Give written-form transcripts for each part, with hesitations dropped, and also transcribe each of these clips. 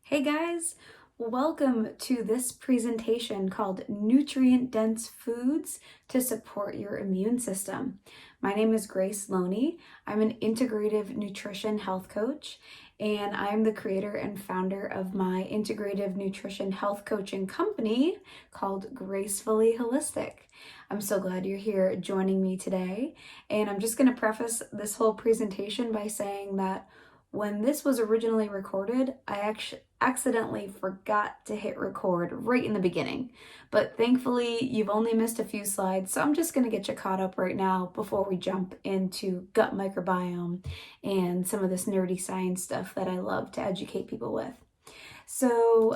Hey guys, welcome to this presentation called Nutrient-Dense Foods to Support Your Immune System. My name is Grace Loney. I'm an integrative nutrition health coach, and I'm the creator and founder of my integrative nutrition health coaching company called Gracefully Holistic. I'm so glad you're here joining me today, and I'm just going to preface this whole presentation by saying that when this was originally recorded, I accidentally forgot to hit record right in the beginning. But thankfully, you've only missed a few slides, so I'm just going to get you caught up right now before we jump into gut microbiome and some of this nerdy science stuff that I love to educate people with.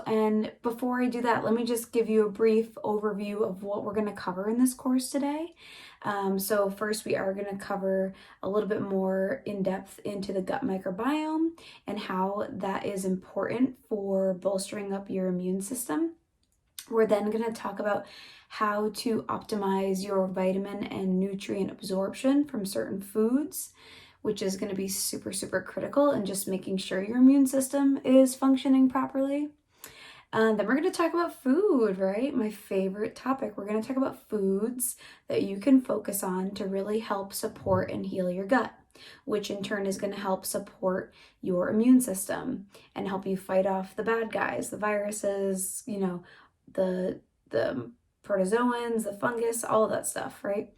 And before I do that, let me just give you a brief overview of what we're going to cover in this course today. So first, we are going to cover a little bit more in depth into the gut microbiome and how that is important for bolstering up your immune system. We're then going to talk about how to optimize your vitamin and nutrient absorption from certain foods, which is going to be super, super critical in just making sure your immune system is functioning properly. Then we're going to talk about food, right? My favorite topic. We're going to talk about foods that you can focus on to really help support and heal your gut, which in turn is going to help support your immune system and help you fight off the bad guys, the viruses, the protozoans, the fungus, all of that stuff, right?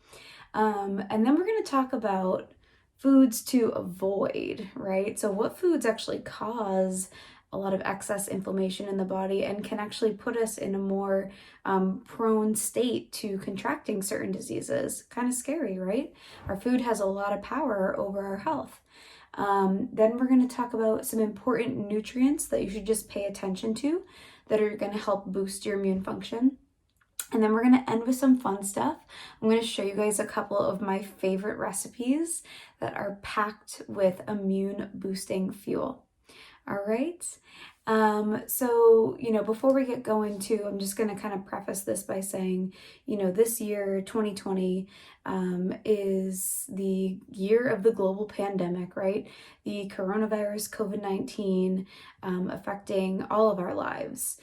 And then we're going to talk about foods to avoid, right? So what foods actually cause a lot of excess inflammation in the body and can actually put us in a more prone state to contracting certain diseases. Kind of scary, right? Our food has a lot of power over our health. Then we're going to talk about some important nutrients that you should just pay attention to that are going to help boost your immune function. And then we're going to end with some fun stuff. I'm going to show you guys a couple of my favorite recipes that are packed with immune boosting fuel. All right. Before we get going too, I'm just going to kind of preface this by saying, this year, 2020, is the year of the global pandemic, right? The coronavirus, COVID-19, affecting all of our lives.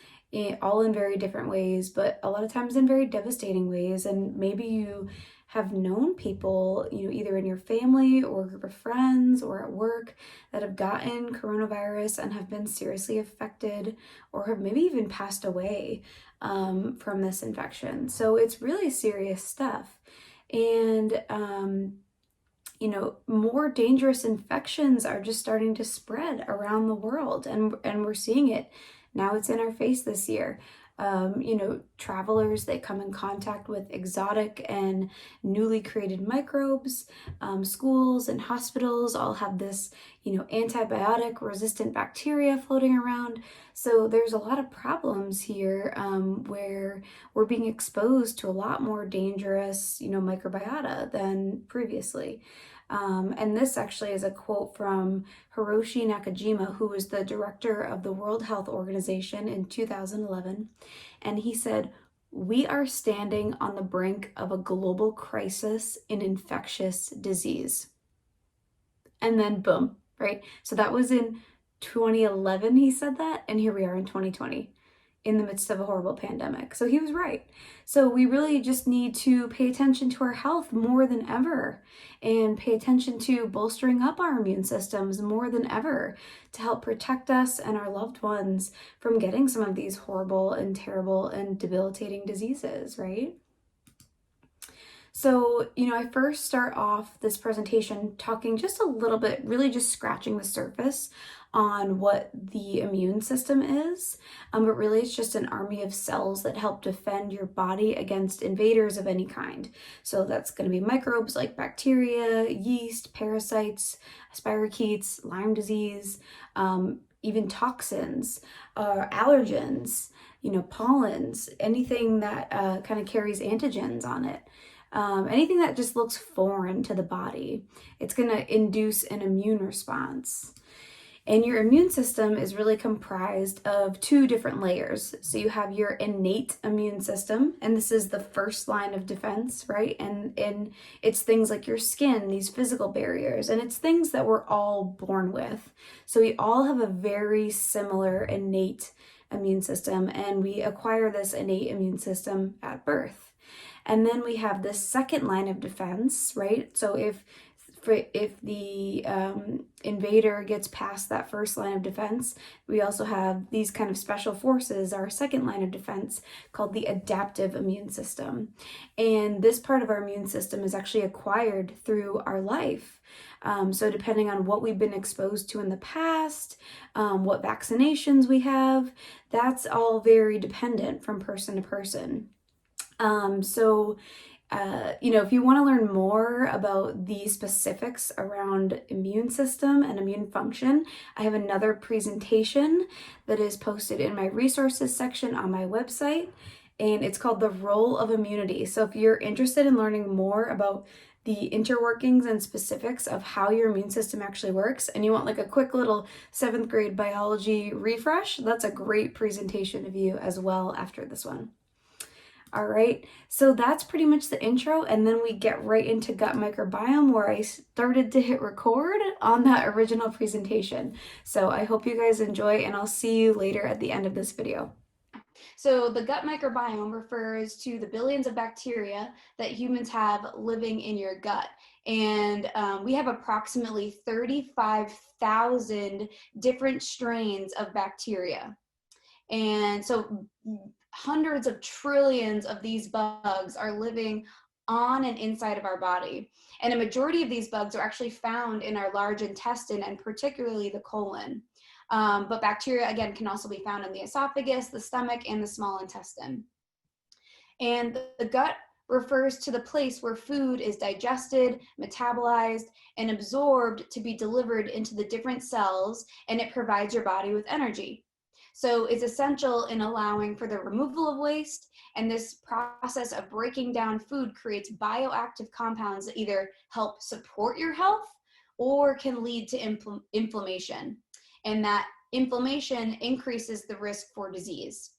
All in very different ways, but a lot of times in very devastating ways. And maybe you have known people, either in your family or a group of friends or at work that have gotten coronavirus and have been seriously affected or have maybe even passed away from this infection. So it's really serious stuff. And, more dangerous infections are just starting to spread around the world, and we're seeing it. Now it's in our face this year. Travelers, they come in contact with exotic and newly created microbes. Schools and hospitals all have this, antibiotic resistant bacteria floating around. So there's a lot of problems here where we're being exposed to a lot more dangerous, microbiota than previously. And this actually is a quote from Hiroshi Nakajima, who was the director of the World Health Organization in 2011. And he said, "We are standing on the brink of a global crisis in infectious disease." And then boom, right? So that was in 2011 he said that, and here we are in 2020. In the midst of a horrible pandemic. So he was right. So we really just need to pay attention to our health more than ever and pay attention to bolstering up our immune systems more than ever to help protect us and our loved ones from getting some of these horrible and terrible and debilitating diseases, right? So, I first start off this presentation talking just a little bit, really just scratching the surface on what the immune system is, but really it's just an army of cells that help defend your body against invaders of any kind. So that's going to be microbes like bacteria, yeast, parasites, spirochetes, Lyme disease, even toxins, allergens, pollens, anything that kind of carries antigens on it. Anything that just looks foreign to the body, it's going to induce an immune response. And your immune system is really comprised of two different layers. So you have your innate immune system, and this is the first line of defense, right? And it's things like your skin, these physical barriers, and it's things that we're all born with. So we all have a very similar innate immune system, and we acquire this innate immune system at birth. And then we have this second line of defense, right? So if the invader gets past that first line of defense, we also have these kind of special forces, our second line of defense, called the adaptive immune system. And this part of our immune system is actually acquired through our life. So depending on what we've been exposed to in the past, what vaccinations we have, that's all very dependent from person to person. If you want to learn more about the specifics around immune system and immune function, I have another presentation that is posted in my resources section on my website, and it's called The Role of Immunity. So if you're interested in learning more about the interworkings and specifics of how your immune system actually works, and you want like a quick little 7th grade biology refresh, that's a great presentation of you as well after this one. All right, so that's pretty much the intro, and then we get right into gut microbiome, where I started to hit record on that original presentation. So I hope you guys enjoy, and I'll see you later at the end of this video. So the gut microbiome refers to the billions of bacteria that humans have living in your gut. And we have approximately 35,000 different strains of bacteria. And so hundreds of trillions of these bugs are living on and inside of our body. And a majority of these bugs are actually found in our large intestine, and particularly the colon. But bacteria, again, can also be found in the esophagus, the stomach, and the small intestine. And the gut refers to the place where food is digested, metabolized, and absorbed to be delivered into the different cells, and it provides your body with energy. So it's essential in allowing for the removal of waste, and this process of breaking down food creates bioactive compounds that either help support your health or can lead to inflammation. And that inflammation increases the risk for disease.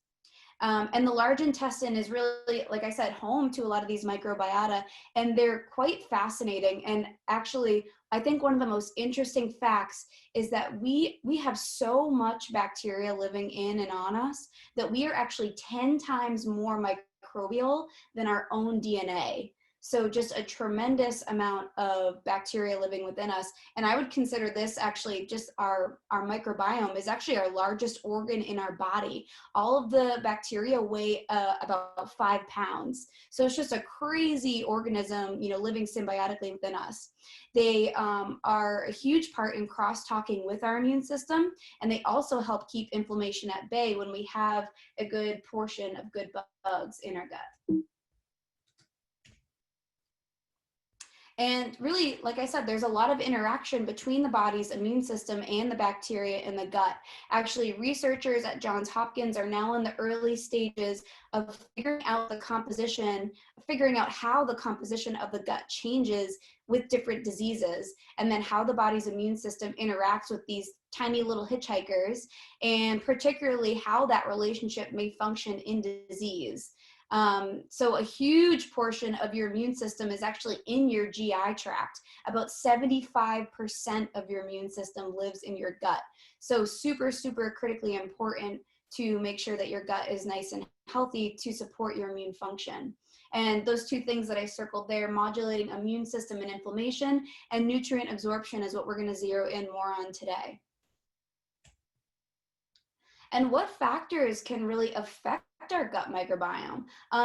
And the large intestine is really, like I said, home to a lot of these microbiota, and they're quite fascinating. And actually, I think one of the most interesting facts is that we have so much bacteria living in and on us that we are actually 10 times more microbial than our own DNA. So just a tremendous amount of bacteria living within us. And I would consider this actually just our microbiome is actually our largest organ in our body. All of the bacteria weigh about 5 pounds. So it's just a crazy organism, living symbiotically within us. They are a huge part in cross-talking with our immune system, and they also help keep inflammation at bay when we have a good portion of good bugs in our gut. And really, like I said, there's a lot of interaction between the body's immune system and the bacteria in the gut. Actually, researchers at Johns Hopkins are now in the early stages of figuring out how the composition of the gut changes with different diseases, and then how the body's immune system interacts with these tiny little hitchhikers, and particularly how that relationship may function in disease. So a huge portion of your immune system is actually in your GI tract. About 75% of your immune system lives in your gut. So super, super critically important to make sure that your gut is nice and healthy to support your immune function. And those two things that I circled there, modulating immune system and inflammation, and nutrient absorption, is what we're going to zero in more on today. And what factors can really affect our gut microbiome?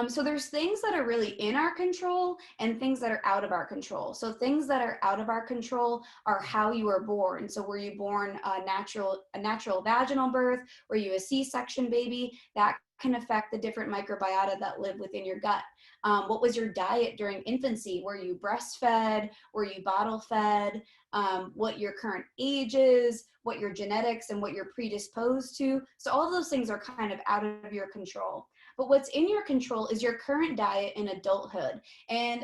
So there's things that are really in our control and things that are out of our control. So things that are out of our control are how you were born. So were you born a natural vaginal birth? Were you a C-section baby? That can affect the different microbiota that live within your gut. What was your diet during infancy? Were you breastfed? Were you bottle fed? What your current age is, what your genetics and what you're predisposed to. So all of those things are kind of out of your control. But what's in your control is your current diet in adulthood. And,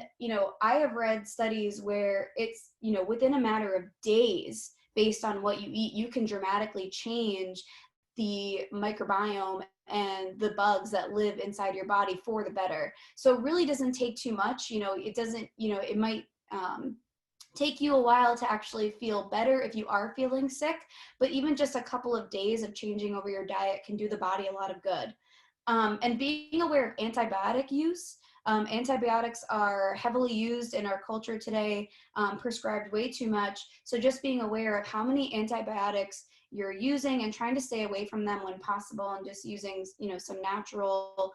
I have read studies where it's, within a matter of days, based on what you eat, you can dramatically change the microbiome and the bugs that live inside your body for the better. So it really doesn't take too much. It doesn't, it might take you a while to actually feel better if you are feeling sick, but even just a couple of days of changing over your diet can do the body a lot of good. And being aware of antibiotic use. Antibiotics are heavily used in our culture today, prescribed way too much. So just being aware of how many antibiotics you're using and trying to stay away from them when possible, and just using, some natural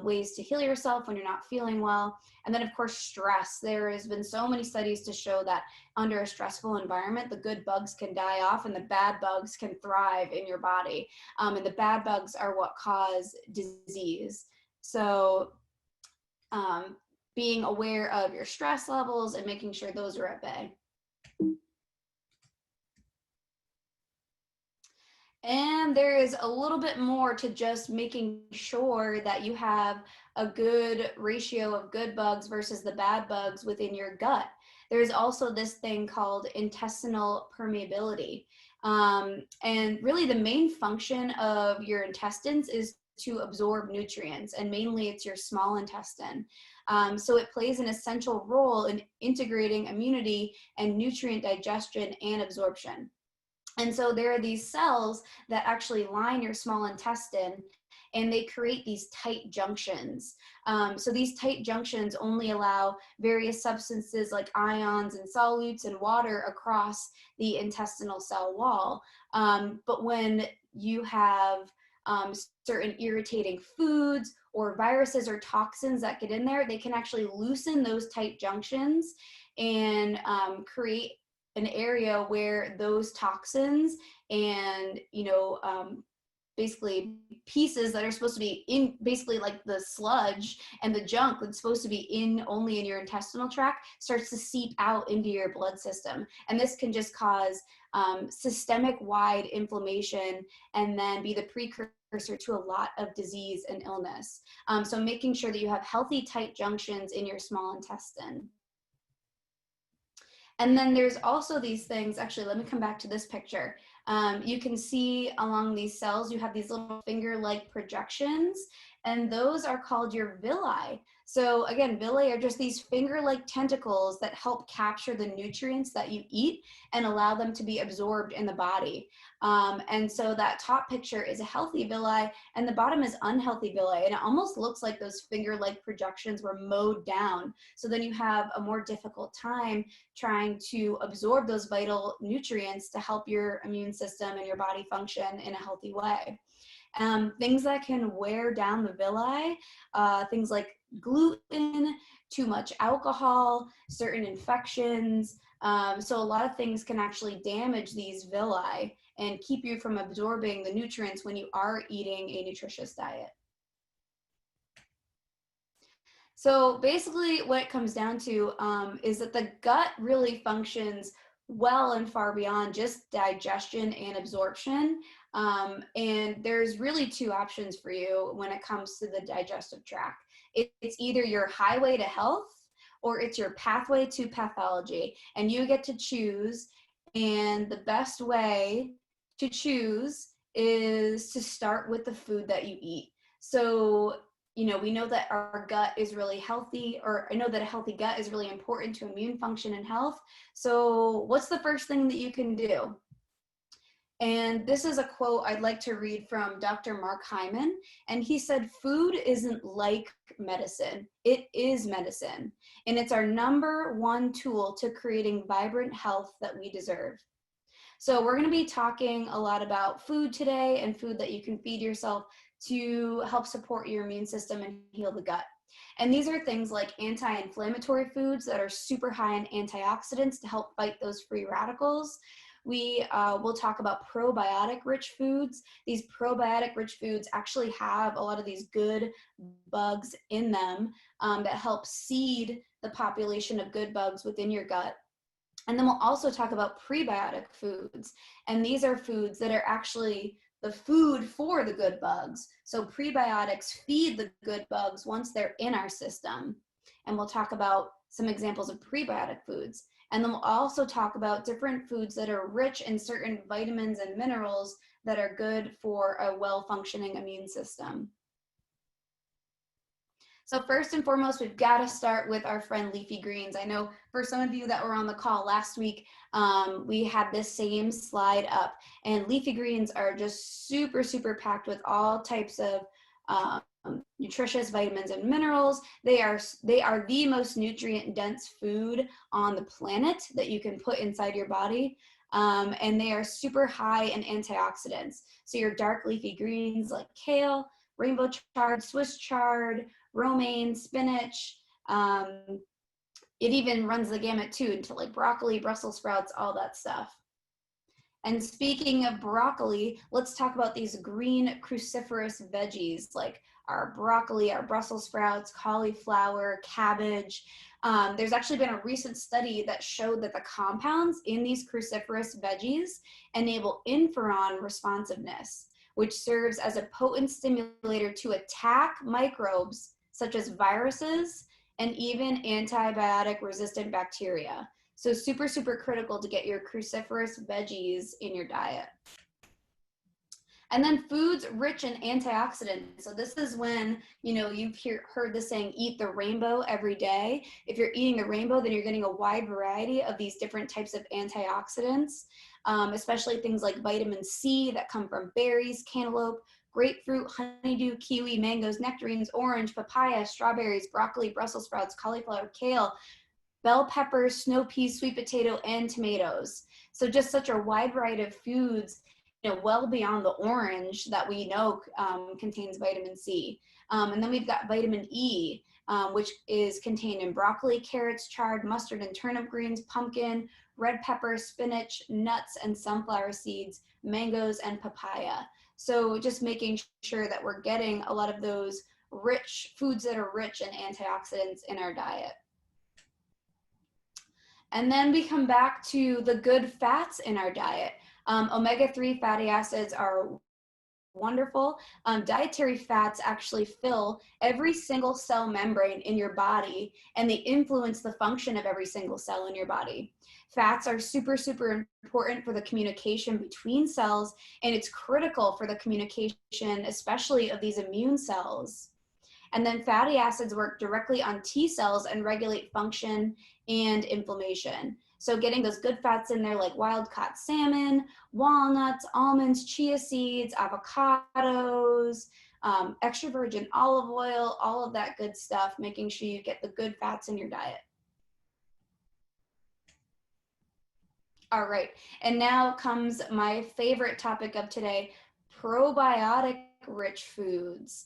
ways to heal yourself when you're not feeling well. And then of course, stress. There has been so many studies to show that under a stressful environment, the good bugs can die off and the bad bugs can thrive in your body. And the bad bugs are what cause disease. So being aware of your stress levels and making sure those are at bay. And there is a little bit more to just making sure that you have a good ratio of good bugs versus the bad bugs within your gut. There's also this thing called intestinal permeability. And really the main function of your intestines is to absorb nutrients, and mainly it's your small intestine. So it plays an essential role in integrating immunity and nutrient digestion and absorption. And so there are these cells that actually line your small intestine, and they create these tight junctions. So these tight junctions only allow various substances like ions and solutes and water across the intestinal cell wall. But when you have certain irritating foods or viruses or toxins that get in there, they can actually loosen those tight junctions and create an area where those toxins and basically pieces that are supposed to be in, basically like the sludge and the junk that's supposed to be in only in your intestinal tract, starts to seep out into your blood system. And this can just cause systemic wide inflammation and then be the precursor to a lot of disease and illness. So making sure that you have healthy tight junctions in your small intestine. And then there's also these things, actually, let me come back to this picture. You can see along these cells, you have these little finger-like projections, and those are called your villi. So again, villi are just these finger-like tentacles that help capture the nutrients that you eat and allow them to be absorbed in the body. And so that top picture is a healthy villi, and the bottom is unhealthy villi. And it almost looks like those finger-like projections were mowed down. So then you have a more difficult time trying to absorb those vital nutrients to help your immune system and your body function in a healthy way. Things that can wear down the villi, things like gluten, too much alcohol, certain infections. So a lot of things can actually damage these villi and keep you from absorbing the nutrients when you are eating a nutritious diet. So basically what it comes down to is that the gut really functions well and far beyond just digestion and absorption. And there's really two options for you when it comes to the digestive tract. It's either your highway to health or it's your pathway to pathology, and you get to choose. And the best way to choose is to start with the food that you eat. So we know that our gut is really healthy, or I know that a healthy gut is really important to immune function and health. So what's the first thing that you can do? And this is a quote I'd like to read from Dr. Mark Hyman. And he said, "Food isn't like medicine, it is medicine. And it's our #1 tool to creating vibrant health that we deserve." So we're going to be talking a lot about food today, and food that you can feed yourself to help support your immune system and heal the gut. And these are things like anti-inflammatory foods that are super high in antioxidants to help fight those free radicals. We will talk about probiotic rich foods. These probiotic rich foods actually have a lot of these good bugs in them that help seed the population of good bugs within your gut. And then we'll also talk about prebiotic foods. And these are foods that are actually the food for the good bugs. So prebiotics feed the good bugs once they're in our system. And we'll talk about some examples of prebiotic foods. And then we'll also talk about different foods that are rich in certain vitamins and minerals that are good for a well-functioning immune system. So first and foremost, we've got to start with our friend leafy greens. I know for some of you that were on the call last week, we had this same slide up, and leafy greens are just super, super packed with all types of nutritious vitamins and minerals. They are the most nutrient dense food on the planet that you can put inside your body. And they are super high in antioxidants. So your dark leafy greens like kale, rainbow chard, Swiss chard, romaine, spinach. It even runs the gamut too into like broccoli, Brussels sprouts, all that stuff. And speaking of broccoli, let's talk about these green cruciferous veggies like our broccoli, our Brussels sprouts, cauliflower, cabbage. There's actually been a recent study that showed that the compounds in these cruciferous veggies enable interferon responsiveness, which serves as a potent stimulator to attack microbes such as viruses and even antibiotic resistant bacteria. So super, super critical to get your cruciferous veggies in your diet. And then foods rich in antioxidants. So this is when, you've heard the saying, eat the rainbow every day. If you're eating the rainbow, then you're getting a wide variety of these different types of antioxidants, especially things like vitamin C that come from berries, cantaloupe, grapefruit, honeydew, kiwi, mangoes, nectarines, orange, papaya, strawberries, broccoli, Brussels sprouts, cauliflower, kale, bell peppers, snow peas, sweet potato, and tomatoes. So just such a wide variety of foods, well beyond the orange that we know contains vitamin C. And then we've got vitamin E, which is contained in broccoli, carrots, chard, mustard, and turnip greens, pumpkin, red pepper, spinach, nuts, and sunflower seeds, mangoes, and papaya. So just making sure that we're getting a lot of those rich foods that are rich in antioxidants in our diet. And then we come back to the good fats in our diet. Omega-3 fatty acids are wonderful. Dietary fats actually fill every single cell membrane in your body, and they influence the function of every single cell in your body. Fats are super, super important for the communication between cells, and it's critical for the communication, especially of these immune cells. And then fatty acids work directly on T cells and regulate function and inflammation. So getting those good fats in there like wild-caught salmon, walnuts, almonds, chia seeds, avocados, extra virgin olive oil, all of that good stuff, making sure you get the good fats in your diet. All right, and now comes my favorite topic of today, probiotic-rich foods.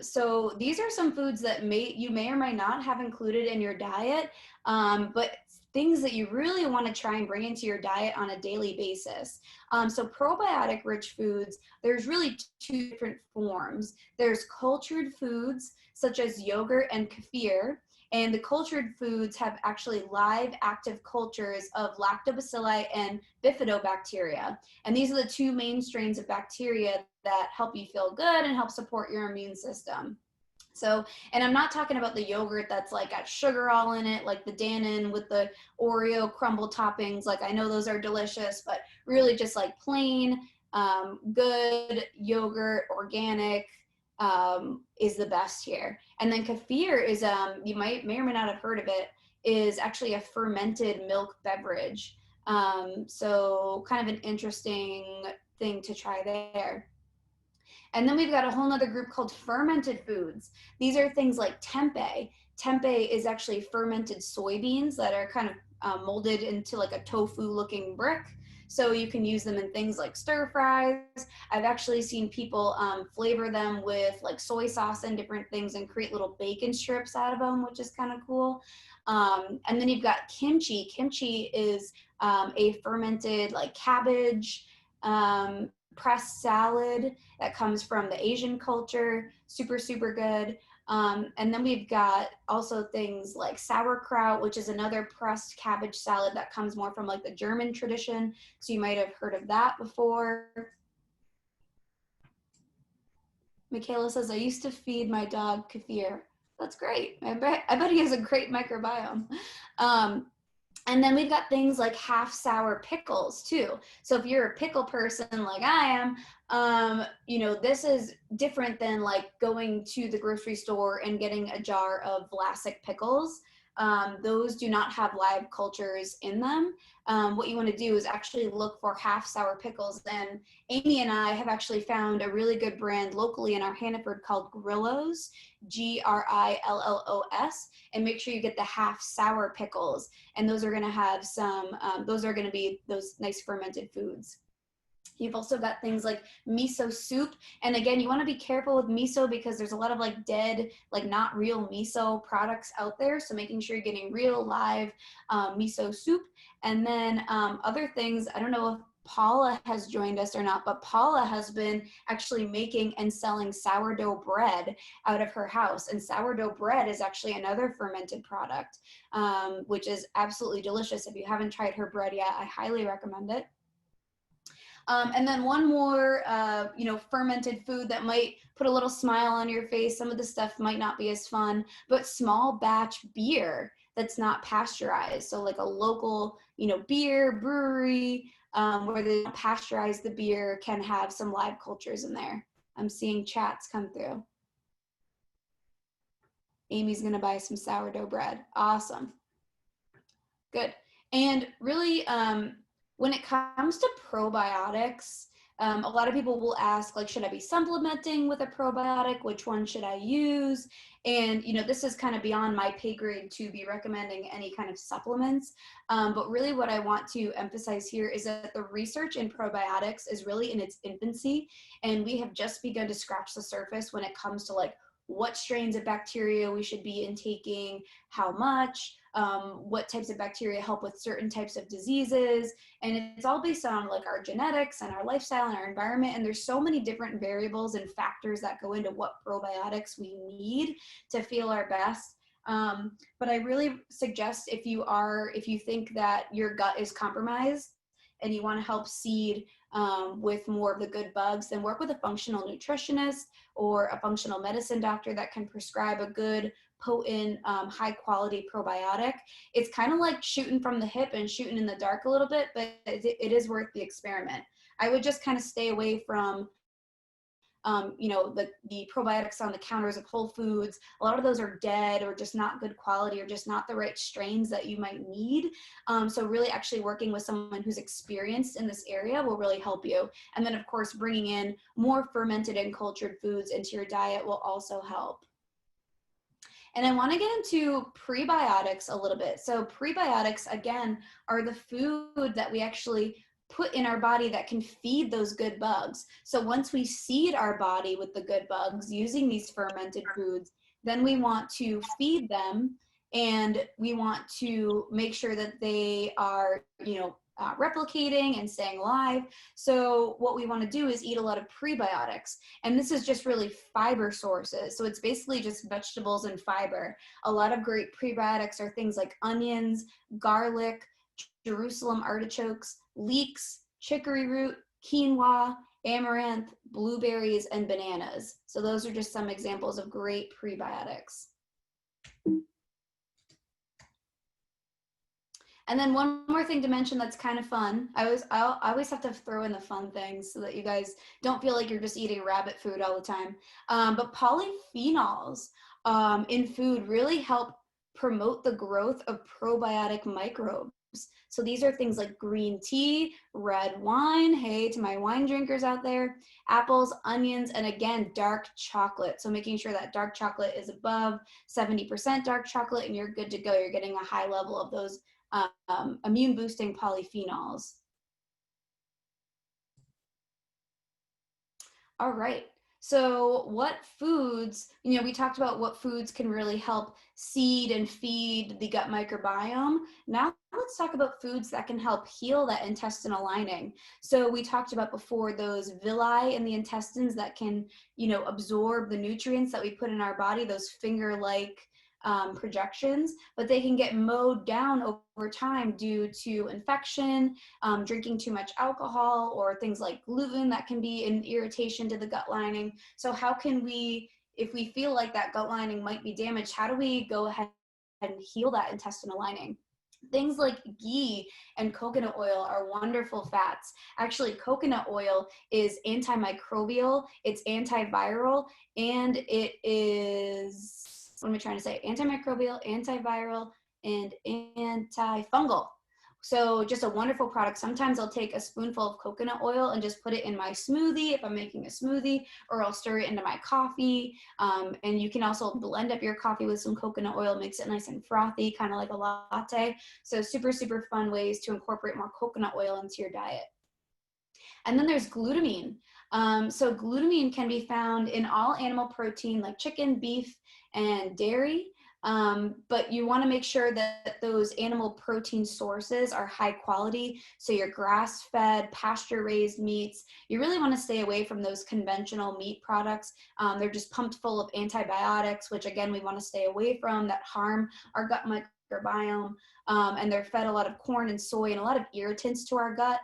So these are some foods that you may or may not have included in your diet, but things that you really want to try and bring into your diet on a daily basis. So probiotic rich foods, there's really two different forms. There's cultured foods such as yogurt and kefir. And the cultured foods have actually live active cultures of lactobacilli and bifidobacteria. And these are the two main strains of bacteria that help you feel good and help support your immune system. So, and I'm not talking about the yogurt that's like got sugar all in it, like the Dannon with the Oreo crumble toppings. Like I know those are delicious, but really just like plain, good yogurt, organic, is the best here. And then kefir is, you may or may not have heard of it, is actually a fermented milk beverage. So kind of an interesting thing to try there. And then we've got a whole nother group called fermented foods. These are things like tempeh. Tempeh is actually fermented soybeans that are kind of molded into like a tofu looking brick. So you can use them in things like stir fries. I've actually seen people flavor them with like soy sauce and different things and create little bacon strips out of them, which is kind of cool. And then you've got kimchi. Kimchi is a fermented like cabbage, pressed salad that comes from the Asian culture, super, super good. And then we've got also things like sauerkraut, which is another pressed cabbage salad that comes more from like the German tradition. So you might have heard of that before. Michaela says, I used to feed my dog kefir. That's great. I bet he has a great microbiome. And then we've got things like half sour pickles too. So if you're a pickle person like I am, you know, this is different than like going to the grocery store and getting a jar of Vlasic pickles. Those do not have live cultures in them. What you want to do is actually look for half sour pickles. And Amy and I have actually found a really good brand locally in our Hannaford called Grillos, Grillos, and make sure you get the half sour pickles. And those are going to have some, those are going to be those nice fermented foods. You've also got things like miso soup. And again, you want to be careful with miso because there's a lot of like dead, like not real miso products out there. So making sure you're getting real live miso soup. And then other things, I don't know if Paula has joined us or not, but Paula has been actually making and selling sourdough bread out of her house. And sourdough bread is actually another fermented product, which is absolutely delicious. If you haven't tried her bread yet, I highly recommend it. And then one more, you know, fermented food that might put a little smile on your face. Some of the stuff might not be as fun, but small batch beer that's not pasteurized. So like a local, you know, beer brewery where they don't pasteurize the beer can have some live cultures in there. I'm seeing chats come through. Amy's gonna buy some sourdough bread. Awesome. Good. And really, when it comes to probiotics, a lot of people will ask, like, should I be supplementing with a probiotic? Which one should I use? And, you know, this is kind of beyond my pay grade to be recommending any kind of supplements. But really what I want to emphasize here is that the research in probiotics is really in its infancy. And we have just begun to scratch the surface when it comes to like what strains of bacteria we should be intaking, how much, what types of bacteria help with certain types of diseases. And it's all based on like our genetics and our lifestyle and our environment. And there's so many different variables and factors that go into what probiotics we need to feel our best. But I really suggest if you think that your gut is compromised and you want to help seed with more of the good bugs, then work with a functional nutritionist or a functional medicine doctor that can prescribe a good, potent, high quality probiotic. It's kind of like shooting from the hip and shooting in the dark a little bit, but it is worth the experiment. I would just kind of stay away from you know, the probiotics on the counters of Whole Foods. A lot of those are dead or just not good quality or just not the right strains that you might need. So really actually working with someone who's experienced in this area will really help you. And then of course, bringing in more fermented and cultured foods into your diet will also help. And I want to get into prebiotics a little bit. So prebiotics, again, are the food that we actually put in our body that can feed those good bugs. So once we seed our body with the good bugs using these fermented foods, then we want to feed them and we want to make sure that they are, you know, replicating and staying alive. So what we want to do is eat a lot of prebiotics. And this is just really fiber sources. So it's basically just vegetables and fiber. A lot of great prebiotics are things like onions, garlic, Jerusalem artichokes, leeks, chicory root, quinoa, amaranth, blueberries, and bananas. So those are just some examples of great prebiotics. And then one more thing to mention that's kind of fun. I always have to throw in the fun things so that you guys don't feel like you're just eating rabbit food all the time. But polyphenols in food really help promote the growth of probiotic microbes. So these are things like green tea, red wine, hey to my wine drinkers out there, apples, onions, and again, dark chocolate. So making sure that dark chocolate is above 70% dark chocolate and you're good to go. You're getting a high level of those immune boosting polyphenols. All right. So what foods, you know, we talked about what foods can really help seed and feed the gut microbiome. Now let's talk about foods that can help heal that intestinal lining. So we talked about before those villi in the intestines that can, you know, absorb the nutrients that we put in our body, those finger-like projections, but they can get mowed down over time due to infection, drinking too much alcohol, or things like gluten that can be an irritation to the gut lining. So how can we, if we feel like that gut lining might be damaged, how do we go ahead and heal that intestinal lining? Things like ghee and coconut oil are wonderful fats. Actually, coconut oil is antimicrobial, it's antiviral, and it is, what am I trying to say? Antimicrobial, antiviral, and antifungal. So just a wonderful product. Sometimes I'll take a spoonful of coconut oil and just put it in my smoothie if I'm making a smoothie, or I'll stir it into my coffee. And you can also blend up your coffee with some coconut oil, makes it nice and frothy, kind of like a latte. So super, super fun ways to incorporate more coconut oil into your diet. And then there's glutamine. So glutamine can be found in all animal protein like chicken, beef, and dairy. But you want to make sure that those animal protein sources are high quality. So your grass-fed, pasture-raised meats, you really want to stay away from those conventional meat products. They're just pumped full of antibiotics, which again, we want to stay away from, that harm our gut microbiome. And they're fed a lot of corn and soy and a lot of irritants to our gut.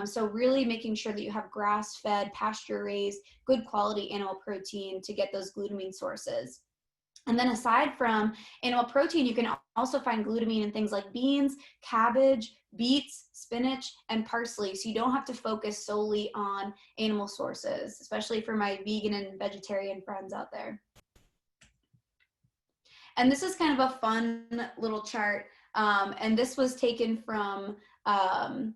So really making sure that you have grass-fed, pasture-raised, good quality animal protein to get those glutamine sources. And then aside from animal protein, you can also find glutamine in things like beans, cabbage, beets, spinach, and parsley. So you don't have to focus solely on animal sources, especially for my vegan and vegetarian friends out there. And this is kind of a fun little chart. And this was taken from Dr.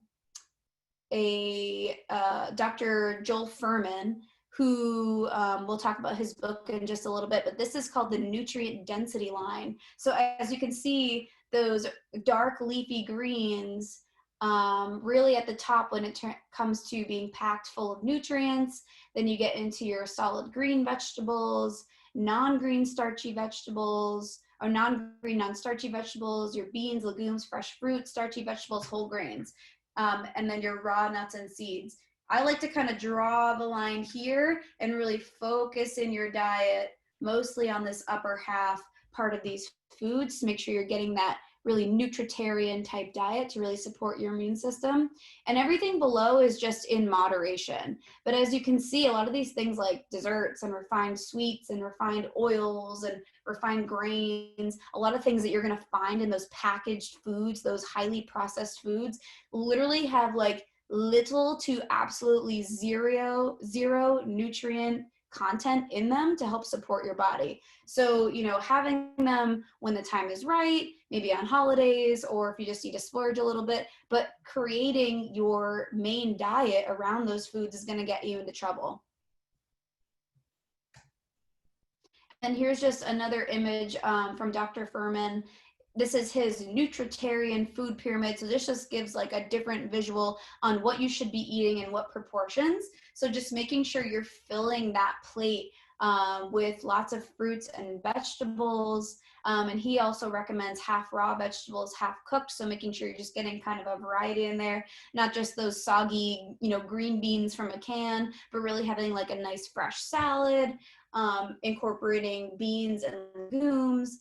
Joel Fuhrman, who we'll talk about his book in just a little bit, but this is called the nutrient density line. So as you can see, those dark leafy greens, really at the top when it comes to being packed full of nutrients, then you get into your solid green vegetables, non-green starchy vegetables, or non-green non-starchy vegetables, your beans, legumes, fresh fruit, starchy vegetables, whole grains, and then your raw nuts and seeds. I like to kind of draw the line here and really focus in your diet mostly on this upper half part of these foods to make sure you're getting that really nutritarian type diet to really support your immune system. And everything below is just in moderation. But as you can see, a lot of these things like desserts and refined sweets and refined oils and refined grains, a lot of things that you're going to find in those packaged foods, those highly processed foods, literally have like little to absolutely zero nutrient content in them to help support your body. So, you know, having them when the time is right, maybe on holidays, or if you just need to splurge a little bit, but creating your main diet around those foods is going to get you into trouble. And here's just another image from Dr. Fuhrman. This is his nutritarian food pyramid. So this just gives like a different visual on what you should be eating and what proportions. So just making sure you're filling that plate with lots of fruits and vegetables. And he also recommends half raw vegetables, half cooked. So making sure you're just getting kind of a variety in there, not just those soggy, you know, green beans from a can, but really having like a nice fresh salad, incorporating beans and legumes,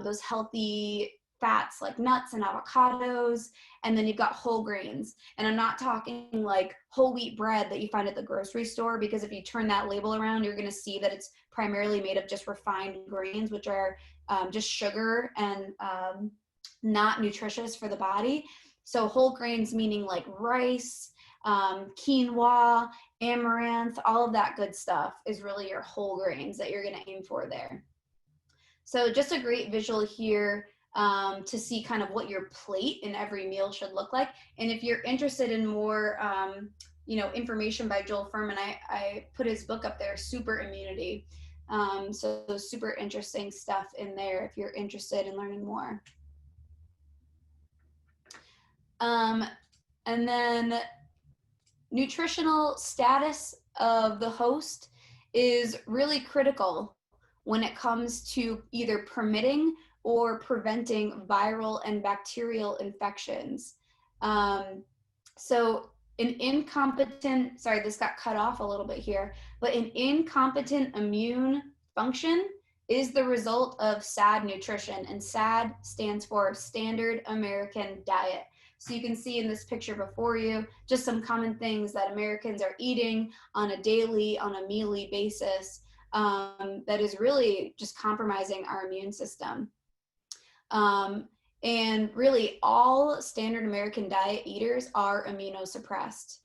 those healthy fats like nuts and avocados, and then you've got whole grains. And I'm not talking like whole wheat bread that you find at the grocery store, because if you turn that label around, you're going to see that it's primarily made of just refined grains, which are just sugar and not nutritious for the body. So whole grains meaning like rice, quinoa, amaranth, all of that good stuff is really your whole grains that you're going to aim for there. So just a great visual here to see kind of what your plate in every meal should look like. And if you're interested in more, you know, information by Joel Fuhrman, I put his book up there, Super Immunity. So super interesting stuff in there if you're interested in learning more. And then nutritional status of the host is really critical when it comes to either permitting or preventing viral and bacterial infections. So an incompetent, sorry, this got cut off a little bit here, but an incompetent immune function is the result of SAD nutrition, and SAD stands for Standard American Diet. So you can see in this picture before you, just some common things that Americans are eating on a daily, on a mealy basis that is really just compromising our immune system. And really, all standard American diet eaters are immunosuppressed.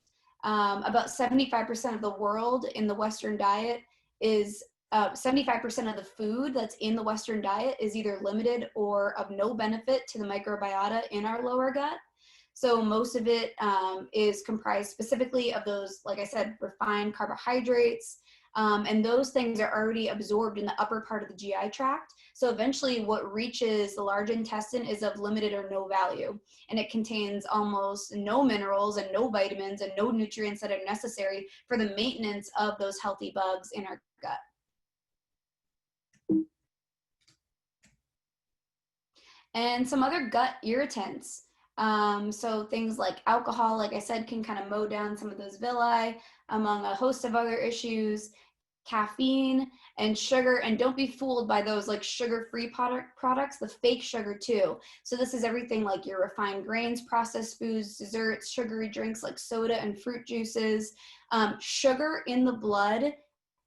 About 75% of the world in the Western diet is 75% of the food that's in the Western diet is either limited or of no benefit to the microbiota in our lower gut. So most of it is comprised specifically of those, like I said, refined carbohydrates, and those things are already absorbed in the upper part of the GI tract. So eventually what reaches the large intestine is of limited or no value. And it contains almost no minerals and no vitamins and no nutrients that are necessary for the maintenance of those healthy bugs in our gut. And some other gut irritants. So things like alcohol, like I said, can kind of mow down some of those villi, among a host of other issues. Caffeine and sugar, and don't be fooled by those like sugar-free products, the fake sugar too. So this is everything like your refined grains, processed foods, desserts, sugary drinks like soda and fruit juices. Sugar in the blood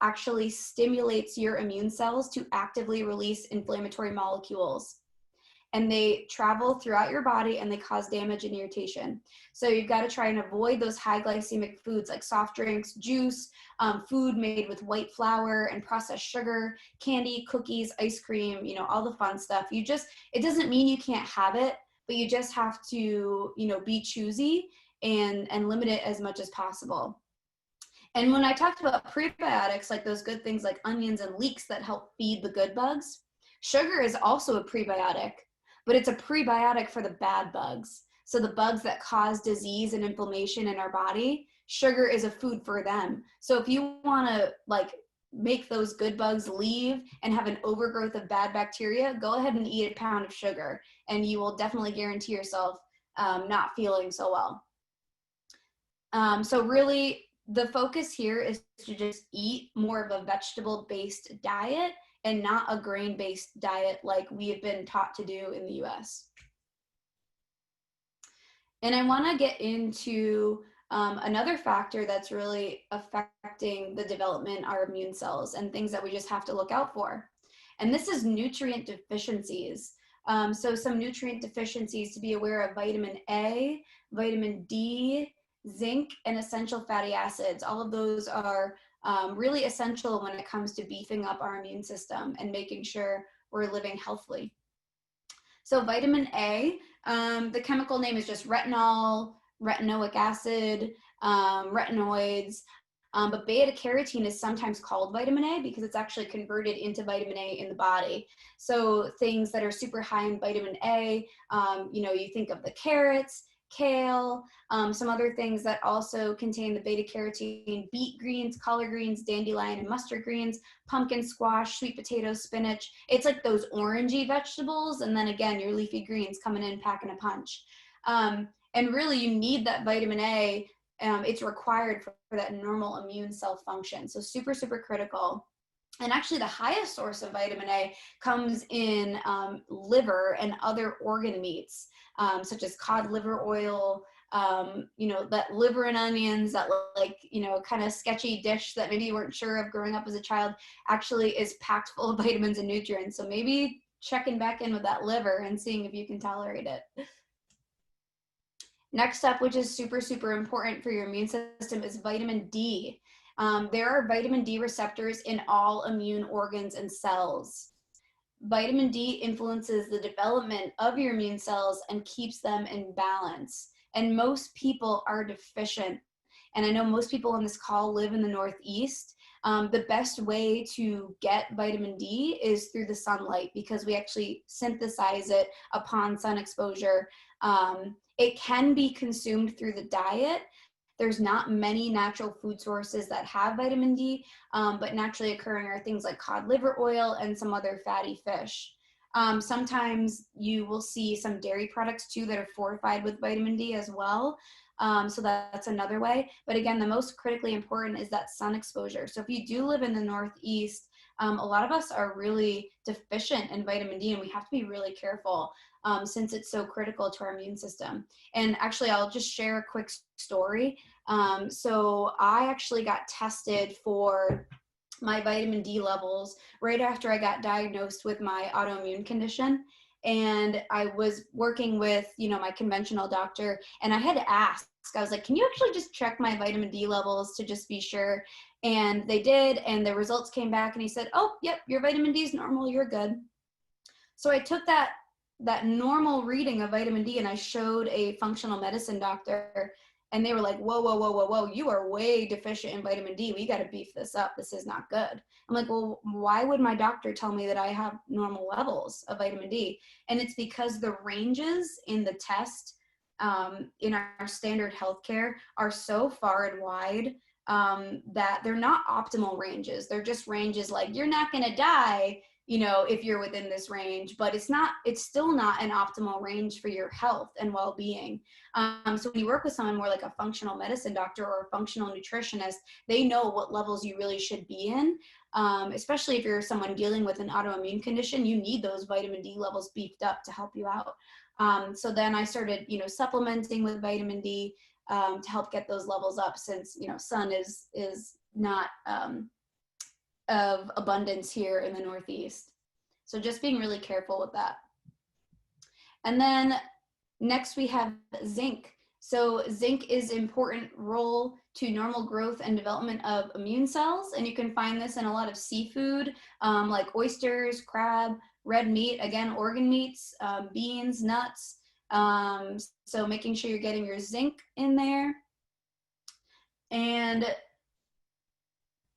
actually stimulates your immune cells to actively release inflammatory molecules, and they travel throughout your body and they cause damage and irritation. So you've got to try and avoid those high glycemic foods like soft drinks, juice, food made with white flour and processed sugar, candy, cookies, ice cream, all the fun stuff. It doesn't mean you can't have it, but you just have to, be choosy and limit it as much as possible. And when I talked about prebiotics, like those good things like onions and leeks that help feed the good bugs, sugar is also a prebiotic, but it's a prebiotic for the bad bugs. So the bugs that cause disease and inflammation in our body, sugar is a food for them. So if you want to make those good bugs leave and have an overgrowth of bad bacteria, go ahead and eat a pound of sugar, and you will definitely guarantee yourself not feeling so well. So really, the focus here is to just eat more of a vegetable-based diet and not a grain-based diet like we have been taught to do in the US. And I want to get into another factor that's really affecting the development of our immune cells and things that we just have to look out for. And this is nutrient deficiencies. So some nutrient deficiencies to be aware of: vitamin A, vitamin D, zinc, and essential fatty acids. All of those are really essential when it comes to beefing up our immune system and making sure we're living healthily. So vitamin A, the chemical name is just retinol, retinoic acid, retinoids, but beta carotene is sometimes called vitamin A because it's actually converted into vitamin A in the body. So things that are super high in vitamin A, you think of the carrots, kale, some other things that also contain the beta carotene: beet greens, collard greens, dandelion and mustard greens, pumpkin squash, sweet potatoes, spinach. It's like those orangey vegetables, and then again your leafy greens coming in packing a punch. And really you need that vitamin A. It's required for that normal immune cell function, so super, super critical. And actually the highest source of vitamin A comes in liver and other organ meats, such as cod liver oil, that liver and onions, that kind of sketchy dish that maybe you weren't sure of growing up as a child, actually is packed full of vitamins and nutrients. So maybe checking back in with that liver and seeing if you can tolerate it. Next up, which is super, super important for your immune system, is vitamin D. There are vitamin D receptors in all immune organs and cells. Vitamin D influences the development of your immune cells and keeps them in balance. And most people are deficient. And I know most people on this call live in the Northeast. The best way to get vitamin D is through the sunlight, because we actually synthesize it upon sun exposure. It can be consumed through the diet. There's not many natural food sources that have vitamin D, but naturally occurring are things like cod liver oil and some other fatty fish. Sometimes you will see some dairy products too that are fortified with vitamin D as well. So that's another way. But again, the most critically important is that sun exposure. So if you do live in the Northeast, a lot of us are really deficient in vitamin D, and we have to be really careful since it's so critical to our immune system. And actually, I'll just share a quick story. So I actually got tested for my vitamin D levels right after I got diagnosed with my autoimmune condition. and I was working with, you know, my conventional doctor, and I had to ask. I was like, can you actually just check my vitamin D levels to just be sure? And they did, and the results came back, and he said, oh, yep, your vitamin D is normal, you're good. So I took that normal reading of vitamin D and I showed a functional medicine doctor, and they were like, whoa, whoa, whoa, whoa, whoa, you are way deficient in vitamin D. We got to beef this up. This is not good. I'm like, well, why would my doctor tell me that I have normal levels of vitamin D? And it's because the ranges in the test in our standard healthcare are so far and wide that they're not optimal ranges. They're just ranges like, you're not going to die, you know, if you're within this range, but it's still not an optimal range for your health and well-being. So when you work with someone more like a functional medicine doctor or a functional nutritionist, they know what levels you really should be in. Especially if you're someone dealing with an autoimmune condition, you need those vitamin D levels beefed up to help you out. So then I started, you know, supplementing with vitamin D to help get those levels up, since, you know, sun is not of abundance here in the Northeast. So just being really careful with that. And then next we have zinc. So zinc is important role to normal growth and development of immune cells. And you can find this in a lot of seafood, like oysters, crab, red meat, again, organ meats, beans, nuts. So making sure you're getting your zinc in there. And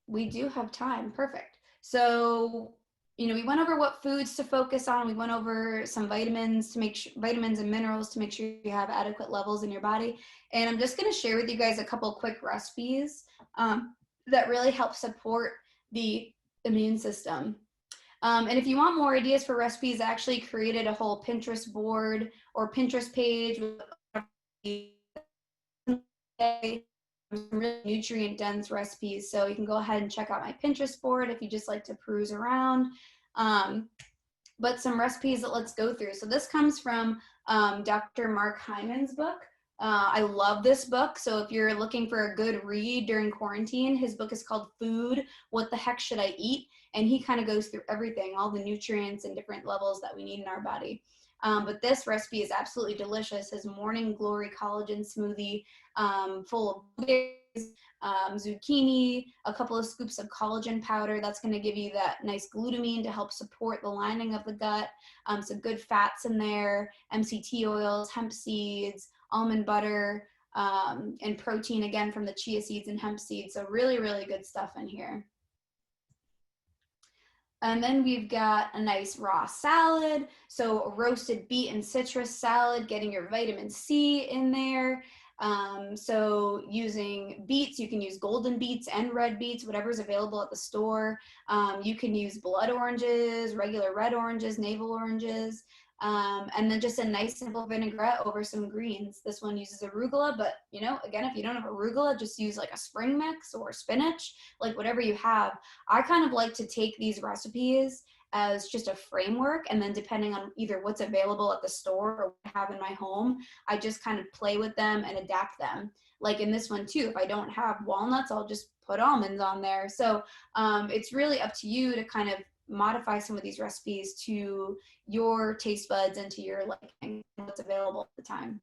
we do have time, perfect. So, you know, we went over what foods to focus on. We went over some vitamins to make sure, vitamins and minerals to make sure you have adequate levels in your body. And I'm just going to share with you guys a couple quick recipes that really help support the immune system. And if you want more ideas for recipes, I actually created a whole Pinterest board or Pinterest page with some really nutrient dense recipes. So you can go ahead and check out my Pinterest board if you just like to peruse around. But some recipes that let's go through. So this comes from Dr. Mark Hyman's book. I love this book. So if you're looking for a good read during quarantine, his book is called Food, What the Heck Should I Eat? And he kind of goes through everything, all the nutrients and different levels that we need in our body. But this recipe is absolutely delicious. His Morning Glory Collagen Smoothie, full of blueberries, zucchini, a couple of scoops of collagen powder. That's going to give you that nice glutamine to help support the lining of the gut. Some good fats in there, MCT oils, hemp seeds, almond butter, and protein again from the chia seeds and hemp seeds. So really, really good stuff in here. And then we've got a nice raw salad. So a roasted beet and citrus salad, getting your vitamin C in there. So using beets, you can use golden beets and red beets, whatever's available at the store. You can use blood oranges, regular red oranges, navel oranges. And then just a nice simple vinaigrette over some greens. This one uses arugula, but you know, again, if you don't have arugula, just use like a spring mix or spinach, like whatever you have. I kind of like to take these recipes as just a framework, and then depending on either what's available at the store or what I have in my home, I just kind of play with them and adapt them. Like in this one too, if I don't have walnuts, I'll just put almonds on there. So it's really up to you to kind of modify some of these recipes to your taste buds and to your liking, what's available at the time.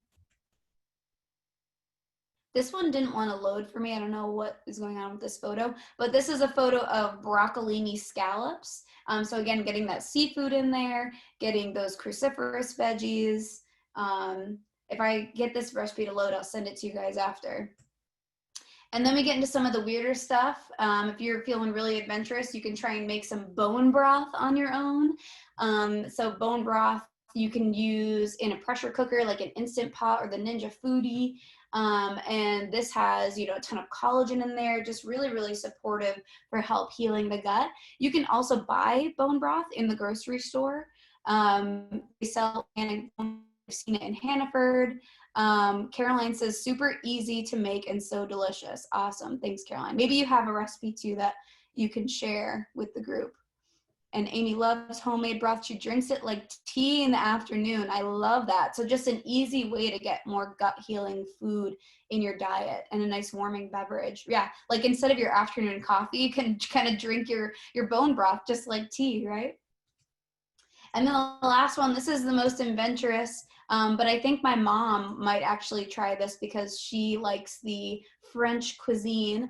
This one didn't want to load for me. I don't know what is going on with this photo, but this is a photo of broccolini scallops. So again, getting that seafood in there, getting those cruciferous veggies. If I get this recipe to load, I'll send it to you guys after. And then we get into some of the weirder stuff. If you're feeling really adventurous, you can try and make some bone broth on your own. So bone broth you can use in a pressure cooker, like an Instant Pot or the Ninja Foodie. And this has, you know, a ton of collagen in there, just really, really supportive for help healing the gut. You can also buy bone broth in the grocery store. They sell, and I've seen it in Hannaford. Caroline says super easy to make and so delicious. Awesome. Thanks, Caroline. Maybe you have a recipe too that you can share with the group. And Amy loves homemade broth. She drinks it like tea in the afternoon. I love that. So just an easy way to get more gut healing food in your diet and a nice warming beverage. Yeah, like instead of your afternoon coffee, you can kind of drink your bone broth just like tea, right? And then the last one, this is the most adventurous, but I think my mom might actually try this because she likes the French cuisine.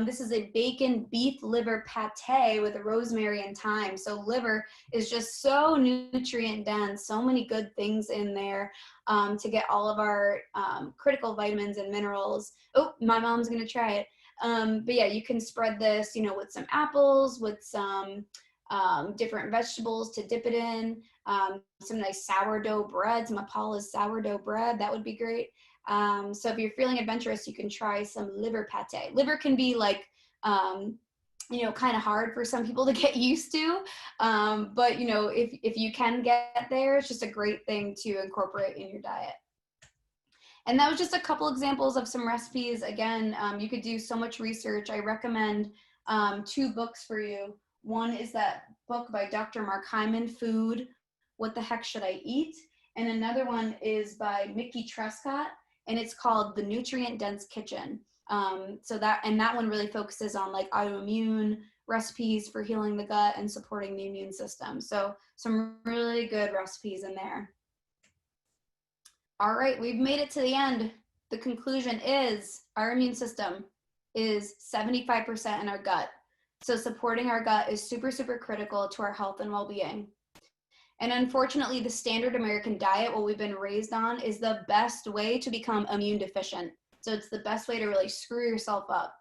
This is a bacon beef liver pate with rosemary and thyme. So liver is just so nutrient dense, so many good things in there to get all of our critical vitamins and minerals. Oh, my mom's gonna try it. But yeah, you can spread this, with some apples, with some different vegetables to dip it in, some nice sourdough bread, some Paula's sourdough bread, that would be great. So if you're feeling adventurous, you can try some liver pate. Liver can be like, kind of hard for some people to get used to. But if you can get there, it's just a great thing to incorporate in your diet. And that was just a couple examples of some recipes. Again, you could do so much research. I recommend 2 books for you. One is that book by Dr. Mark Hyman, Food, What the Heck Should I Eat? And another one is by Mickey Trescott, and it's called The Nutrient Dense Kitchen. That one really focuses on like autoimmune recipes for healing the gut and supporting the immune system. So some really good recipes in there. All right, we've made it to the end. The conclusion is our immune system is 75% in our gut. So supporting our gut is super, super critical to our health and well-being. And unfortunately, the standard American diet, what we've been raised on, is the best way to become immune deficient. So it's the best way to really screw yourself up.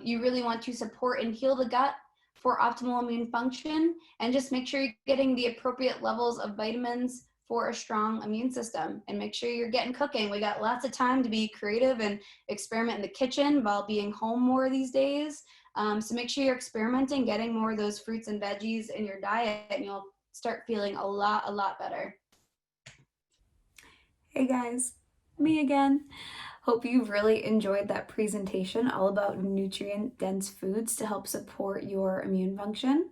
You really want to support and heal the gut for optimal immune function, and just make sure you're getting the appropriate levels of vitamins for a strong immune system, and make sure you're getting cooking. We got lots of time to be creative and experiment in the kitchen while being home more these days. So make sure you're experimenting, getting more of those fruits and veggies in your diet, and you'll start feeling a lot better. Hey guys, me again. Hope you really enjoyed that presentation all about nutrient-dense foods to help support your immune function.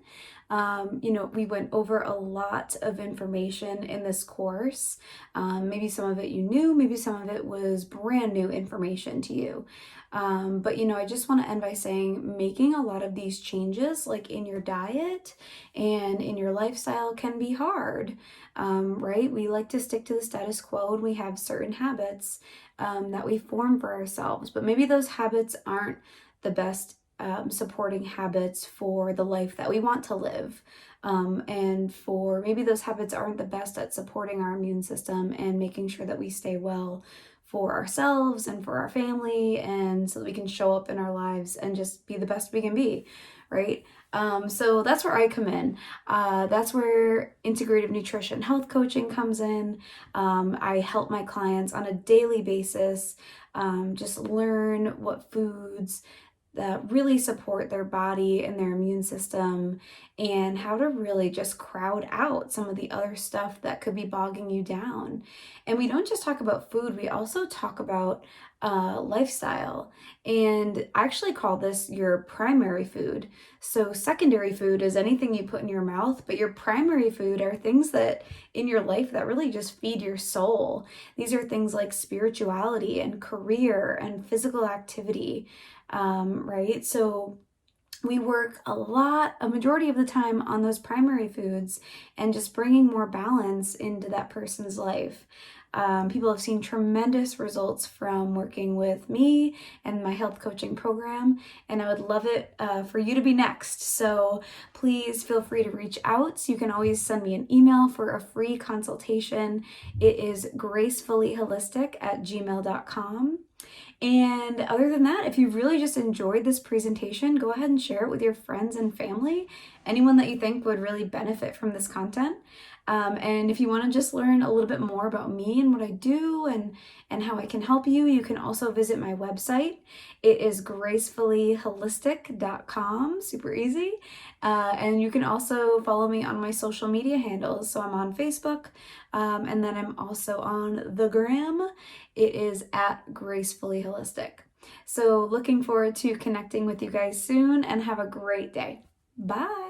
We went over a lot of information in this course. Maybe some of it you knew, maybe some of it was brand new information to you. But I just want to end by saying making a lot of these changes, like in your diet and in your lifestyle, can be hard, right? We like to stick to the status quo, and we have certain habits that we form for ourselves, but maybe those habits aren't the best supporting habits for the life that we want to live. And for maybe those habits aren't the best at supporting our immune system and making sure that we stay well for ourselves and for our family, and so that we can show up in our lives and just be the best we can be, right? So that's where I come in. That's where integrative nutrition health coaching comes in. I help my clients on a daily basis just learn what foods that really support their body and their immune system, and how to really just crowd out some of the other stuff that could be bogging you down. And we don't just talk about food, we also talk about lifestyle. And I actually call this your primary food. So secondary food is anything you put in your mouth, but your primary food are things that in your life that really just feed your soul. These are things like spirituality and career and physical activity. Right? So we work a majority of the time on those primary foods and just bringing more balance into that person's life. People have seen tremendous results from working with me and my health coaching program, and I would love it for you to be next. So please feel free to reach out. You can always send me an email for a free consultation. It is gracefullyholistic@gmail.com. And other than that, if you really just enjoyed this presentation, go ahead and share it with your friends and family, anyone that you think would really benefit from this content. And if you want to just learn a little bit more about me and what I do and how I can help you, you can also visit my website. It is gracefullyholistic.com, super easy. And you can also follow me on my social media handles. So I'm on Facebook, and then I'm also on the gram. It is at Gracefully Holistic. So looking forward to connecting with you guys soon, and have a great day. Bye.